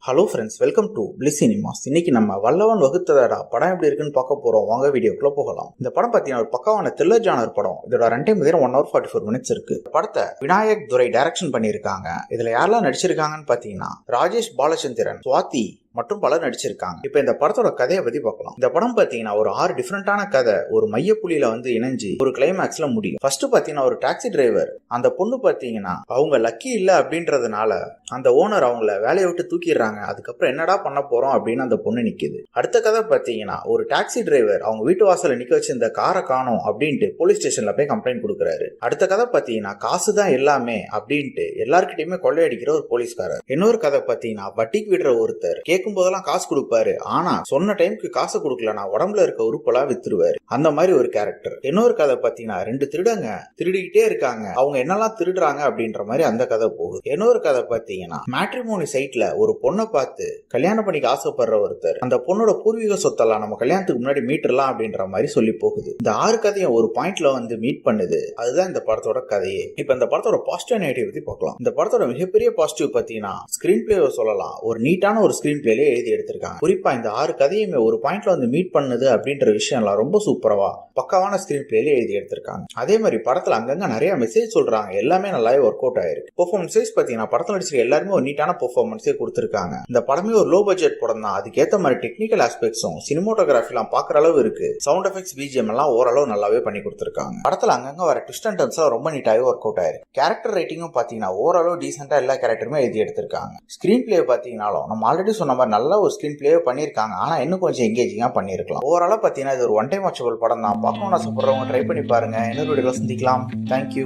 Hello friends, welcome to bliss cinemas. இன்னைக்கு நம்ம வல்லவன் வகுத்ததடா படம் எப்படி இருக்குன்னு பார்க்க போறோம். வாங்க வீடியோக்குள்ள போகலாம். இந்த படம் பார்த்தீங்கன்னா ஒரு பக்காவான த்ரில்லர் ஜானர் படம். இதோட ரன் டைம் 1 hour 44 minutes இருக்கு. படத்தை விநாயக் துரை டைரக்ஷன் பண்ணியிருக்காங்க. இதுல யாரெல்லாம் நடிச்சிருக்காங்கன்னு பார்த்தீங்கன்னா ராஜேஷ் பாலச்சந்திரன், சுவாதி மற்றும் பலர் நடிச்சிருக்காங்க. இப்ப இந்த படத்தோட கதையை பத்தி பார்க்கலாம். இந்த படம் பாத்தீங்கன்னா ஒரு 6 டிஃபரெண்டான கதை ஒரு மையப்புள்ளியில இணைஞ்சு ஒரு கிளைமேக்ஸ்ல முடியும். ஃபர்ஸ்ட் பாத்தீங்கன்னா ஒரு டாக்ஸி டிரைவர், அந்த பொண்ணு பாத்தீங்கன்னா அவங்க லக்கி இல்ல அப்படின்றதுனால அந்த ஓனர் அவங்கள வேலையை விட்டு தூக்கிடுறாங்க. அதுக்கப்புறம் என்னடா பண்ண போறோம் அப்படின்னு அந்த பொண்ணு நிக்குது. அடுத்த கதை பாத்தீங்கன்னா ஒரு டாக்ஸி டிரைவர் அவங்க வீட்டு வாசல நிக்க வச்சு இந்த காரை காணோம் அப்படின்ட்டு போலீஸ் ஸ்டேஷன்ல போய் கம்ப்ளைண்ட் கொடுக்குறாரு. அடுத்த கதை பாத்தீங்கன்னா காசுதான் எல்லாமே அப்படின்ட்டு எல்லார்கிட்டயுமே கொள்ளையடிக்கிற ஒரு போலீஸ்காரர். இன்னொரு கதை பாத்தீங்கன்னா வட்டிக்கு விடுற ஒருத்தர் கேட்கும் போதெல்லாம் காசு கொடுப்பாரு, ஆனா சொன்ன டைமுக்கு காசு கொடுக்கலனா உடம்புல இருக்க உறுப்பெல்லாம் வித்துருவாரு. அந்த மாதிரி ஒரு கேரக்டர். இன்னொரு கதை பாத்தீங்கன்னா 2 திருடங்க திருடிக்கிட்டே இருக்காங்க, அவங்க என்னெல்லாம் திருடுறாங்க அப்படின்ற மாதிரி அந்த கதை போகுது. இன்னொரு கதை பாத்தீங்கன்னா மேட்ரிமோனி சைட்ல ஒரு பொண்ணை பார்த்து கல்யாணம் பண்ணிக்க ஆசைப்படுற ஒருத்தர் அந்த பொண்ணோட பூர்வீக சொத்தெல்லாம் நம்ம கல்யாணத்துக்கு முன்னாடி மீட்டர்லாம் அப்படின்ற மாதிரி சொல்லி போகுது. இந்த 6 கதையும் ஒரு பாயிண்ட்ல மீட் பண்ணுது. அதுதான் இந்த படத்தோட கதையே. இப்ப இந்த படத்தோட பாசிட்டிவ் நெகட்டிவ் பத்தி பார்க்கலாம். இந்த படத்தோட மிகப்பெரிய பாசிட்டிவ் பாத்தீங்கன்னா ஸ்கிரீன் பிளே சொல்லலாம். ஒரு நீட்டான ஒரு ஸ்கிரீன் பிளேல எழுதி எடுத்திருக்காங்க. குறிப்பா இந்த 6 கதையுமே ஒரு பாயிண்ட்ல மீட் பண்ணுது அப்படின்ற விஷயம்லாம் ரொம்ப சூப்பரவா பக்காவான ஸ்கிரீன் பிளேல எழுதி எடுத்திருக்காங்க. அதே மாதிரி படத்துல அங்கங்க நிறைய மெசேஜ் சொல்றாங்க, எல்லாமே நல்லாவே ஒர்க் அவுட் ஆயிருக்கு. பெர்ஃபார்மன்ஸ் வைஸ் பாத்தீங்கன்னா படத்துல நடிச்சிருக்க எல்லாருமே ஒரு நீட்டான பெர்ஃபார்மன்ஸே கொடுத்திருக்காங்க. இந்த படமே ஒரு லோ பட்ஜெட் படம் தான். அதுக்கேற்ற மாதிரி டெக்னிக்கல் ஆஸ்பெக்ட்ஸும் சினிமோட்டோகிராஃபிலாம் பாக்குற அளவு இருக்கு. சவுண்ட் எஃபெக்ட்ஸ், பிஜிஎம் எல்லாம் ஓரளவு நல்லாவே பண்ணி கொடுத்திருக்காங்க. படத்துல அங்கங்க வர ட்விஸ்ட் அண்ட் டர்ன்ஸ் ரொம்ப நீட்டாவே ஒர்க் அவுட் ஆயிருக்கு. கேரக்டர் ரைட்டிங்கும் பாத்தீங்கன்னா ஓரளவு டீசென்டா எல்லா கேரக்டருமே எழுதி எடுத்திருக்காங்க. ஸ்கிரீன் பிளே பாத்தீங்கன்னாலும் நம்ம ஆல்ரெடி சொன்ன மாதிரி நல்ல ஒரு ஸ்கிரீன் பிளே பண்ணிருக்காங்க, ஆனா இன்னும் கொஞ்சம் எங்கேஜிங்கா பண்ணிருக்கலாம். ஓவராலா பாத்தீங்கன்னா இது ஒரு ஒன் டைம் வாட்சபிள் படம் தான். பார்க்கணும்னு ஆசைப்படுறவங்க ட்ரை பண்ணி பாருங்க. இன்னொரு வீடியோல சந்திக்கலாம். தேங்க்யூ.